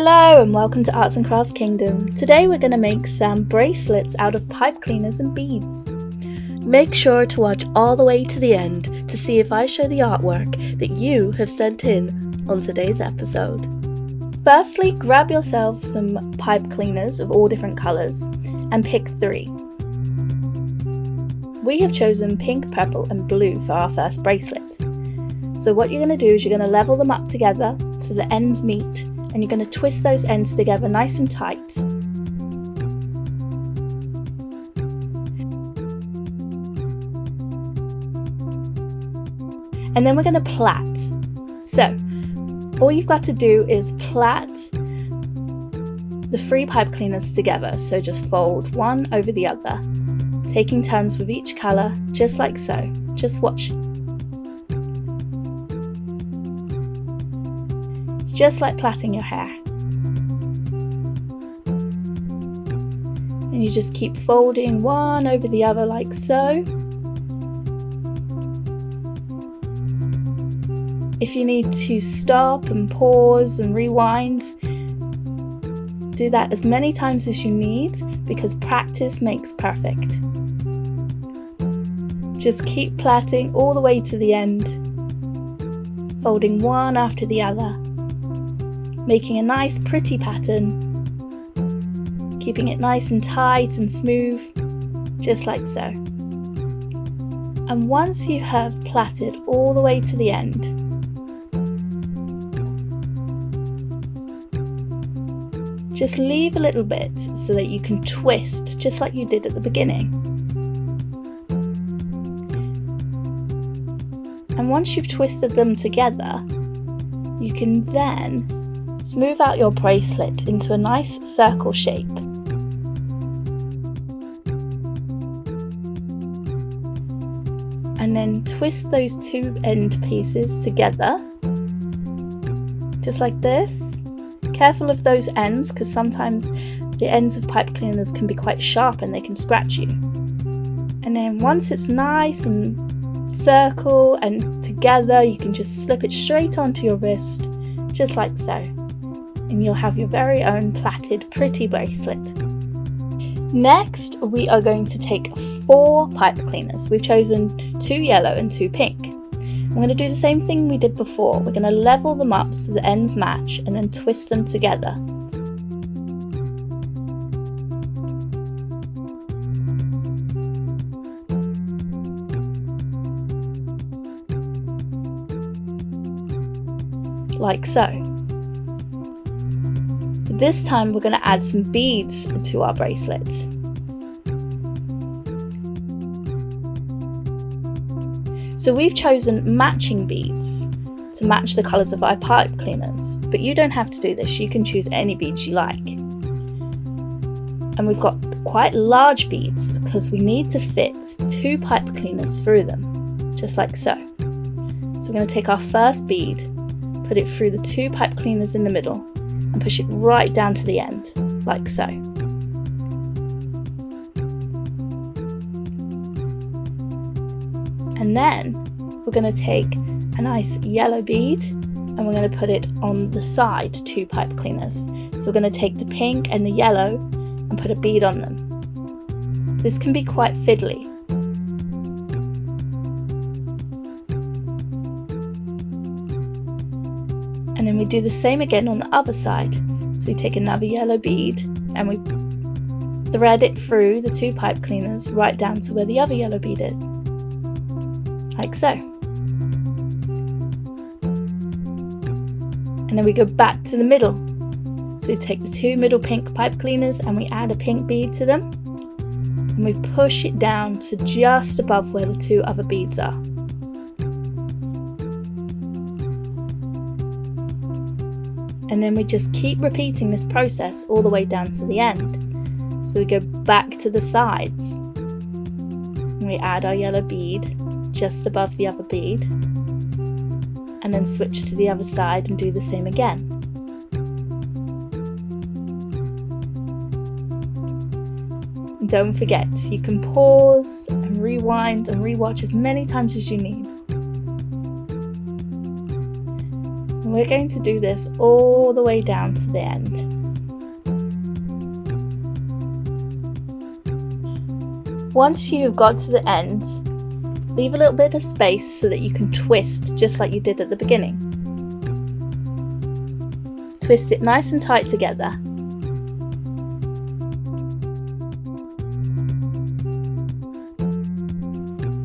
Hello and welcome to Arts and Crafts Kingdom. Today we're going to make some bracelets out of pipe cleaners and beads. Make sure to watch all the way to the end to see if I show the artwork that you have sent in on today's episode. Firstly, grab yourself some pipe cleaners of all different colours and pick 3. We have chosen pink, purple and blue for our first bracelet. So what you're going to do is you're going to level them up together so the ends meet, and you're going to twist those ends together nice and tight. And then we're going to plait. So all you've got to do is plait the 3 pipe cleaners together. So just fold one over the other, taking turns with each colour, just like so. Just watch. Just like plaiting your hair. And you just keep folding one over the other like so. If you need to stop and pause and rewind, do that as many times as you need, because practice makes perfect. Just keep plaiting all the way to the end, folding one after the other, making a nice pretty pattern, keeping it nice and tight and smooth, just like so. And once you have plaited all the way to the end, just leave a little bit so that you can twist just like you did at the beginning. And once you've twisted them together, you can then smooth out your bracelet into a nice circle shape. And then twist those 2 end pieces together, just like this. Careful of those ends, because sometimes the ends of pipe cleaners can be quite sharp and they can scratch you. And then once it's nice and circle and together, you can just slip it straight onto your wrist, just like so. And you'll have your very own plaited pretty bracelet. Next, we are going to take 4 pipe cleaners. We've chosen 2 yellow and 2 pink. I'm going to do the same thing we did before. We're going to level them up so the ends match and then twist them together. Like so. This time we're going to add some beads to our bracelet. So we've chosen matching beads to match the colours of our pipe cleaners, but you don't have to do this, you can choose any beads you like. And we've got quite large beads because we need to fit 2 pipe cleaners through them, just like so. So we're going to take our first bead, put it through the 2 pipe cleaners in the middle, and push it right down to the end, like so. And then we're going to take a nice yellow bead and we're going to put it on the side 2 pipe cleaners. So we're going to take the pink and the yellow and put a bead on them. This can be quite fiddly. And then we do the same again on the other side. So we take another yellow bead and we thread it through the 2 pipe cleaners right down to where the other yellow bead is. Like so. And then we go back to the middle. So we take the 2 middle pink pipe cleaners and we add a pink bead to them. And we push it down to just above where the 2 other beads are. And then we just keep repeating this process all the way down to the end. So we go back to the sides and we add our yellow bead just above the other bead, and then switch to the other side and do the same again. And don't forget, you can pause and rewind and rewatch as many times as you need. And we're going to do this all the way down to the end. Once you've got to the end, leave a little bit of space so that you can twist just like you did at the beginning. Twist it nice and tight together.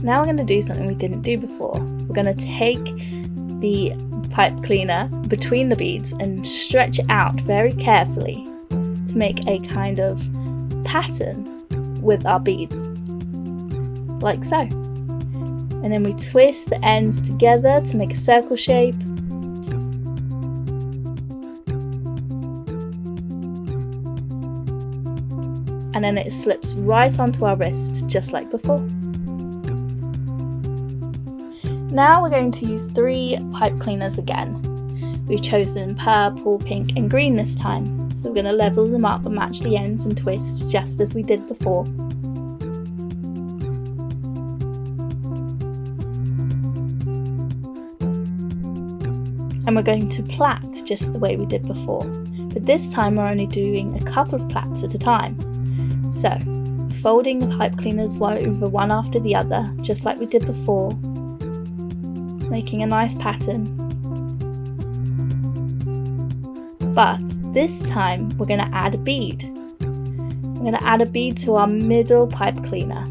Now we're going to do something we didn't do before. We're going to take the pipe cleaner between the beads and stretch it out very carefully to make a kind of pattern with our beads, like so. And then we twist the ends together to make a circle shape. And then it slips right onto our wrist, just like before. Now we're going to use 3 pipe cleaners again. We've chosen purple, pink and green this time. So we're going to level them up and match the ends and twist just as we did before. And we're going to plait just the way we did before. But this time we're only doing a couple of plaits at a time. So, folding the pipe cleaners over one after the other, just like we did before, making a nice pattern. But this time we're going to add a bead. We're going to add a bead to our middle pipe cleaner.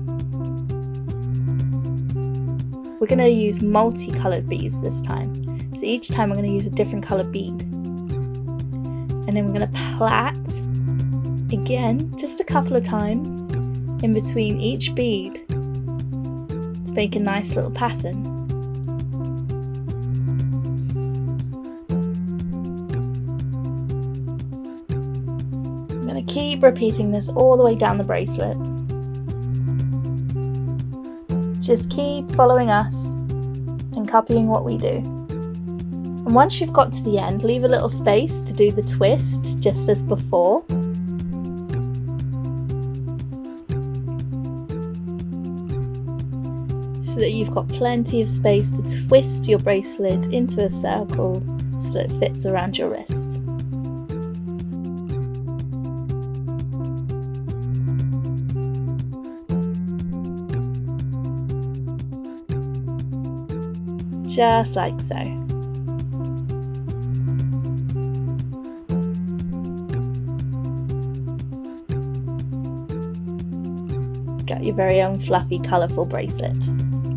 We're going to use multicolored beads this time. So each time we're going to use a different colored bead. And then we're going to plait again, just a couple of times in between each bead to make a nice little pattern. I'm going to keep repeating this all the way down the bracelet. Just keep following us and copying what we do. And once you've got to the end, leave a little space to do the twist just as before. So that you've got plenty of space to twist your bracelet into a circle so that it fits around your wrist. Just like so. Got your very own fluffy, colourful bracelet.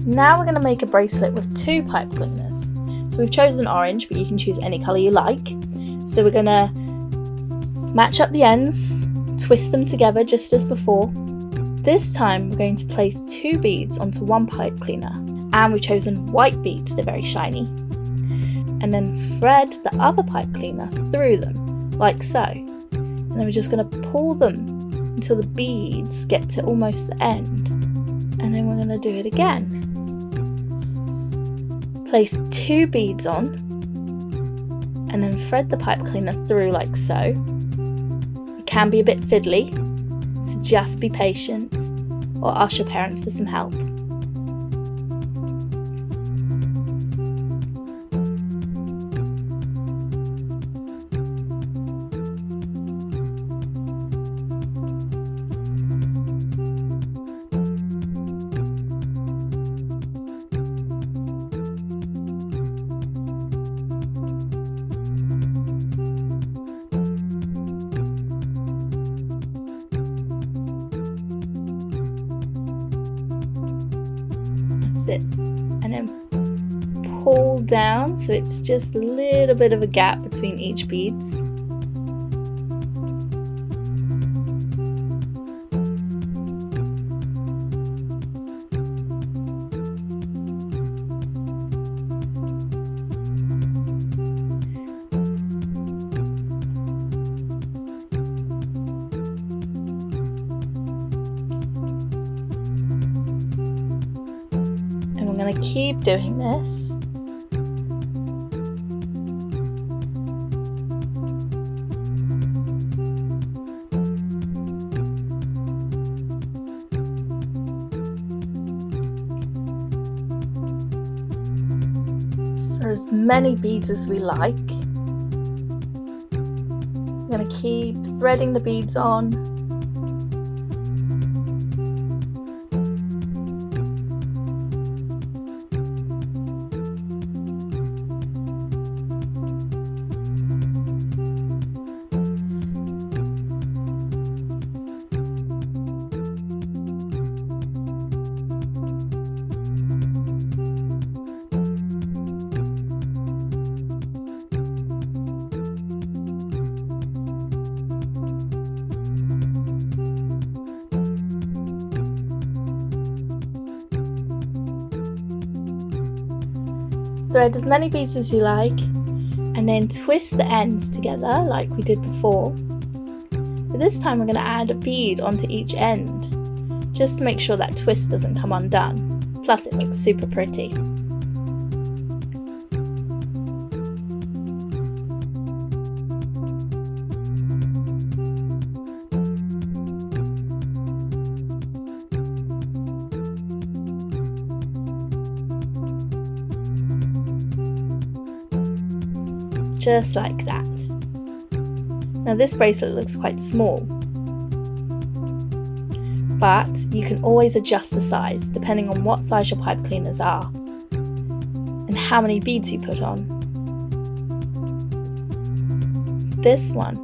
Now we're going to make a bracelet with 2 pipe cleaners. So we've chosen orange, but you can choose any colour you like. So we're going to match up the ends, twist them together just as before. This time we're going to place 2 beads onto 1 pipe cleaner. And we've chosen white beads, they're very shiny. And then thread the other pipe cleaner through them, like so. And then we're just going to pull them until the beads get to almost the end. And then we're going to do it again. Place 2 beads on and then thread the pipe cleaner through like so. It can be a bit fiddly, so just be patient or ask your parents for some help. It and then pull down so it's just a little bit of a gap between each beads. I'm going to keep doing this. for as many beads as we like. We're going to keep threading the beads on. Thread as many beads as you like, and then twist the ends together like we did before. But this time we're going to add a bead onto each end, just to make sure that twist doesn't come undone. Plus it looks super pretty. Just like that. Now this bracelet looks quite small, but you can always adjust the size depending on what size your pipe cleaners are and how many beads you put on. This one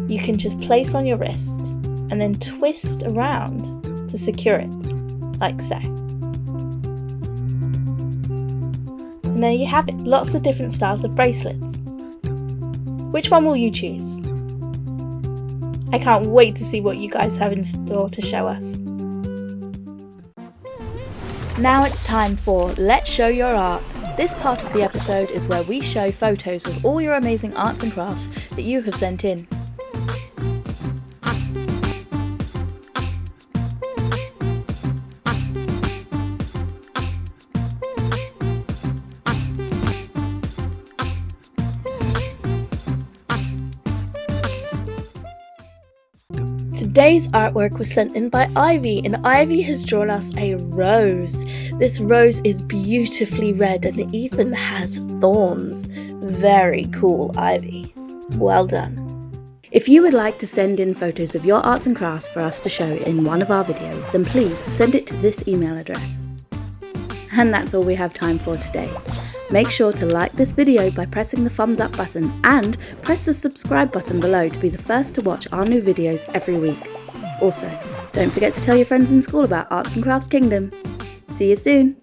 you can just place on your wrist and then twist around to secure it, like so. And there you have it, lots of different styles of bracelets. Which one will you choose? I can't wait to see what you guys have in store to show us. Now it's time for Let's Show Your Art. This part of the episode is where we show photos of all your amazing arts and crafts that you have sent in. Today's artwork was sent in by Ivy, and Ivy has drawn us a rose. This rose is beautifully red and it even has thorns. Very cool, Ivy. Well done. If you would like to send in photos of your arts and crafts for us to show in one of our videos, then please send it to this email address. And that's all we have time for today. Make sure to like this video by pressing the thumbs up button and press the subscribe button below to be the first to watch our new videos every week. Also, don't forget to tell your friends in school about Arts and Crafts Kingdom. See you soon!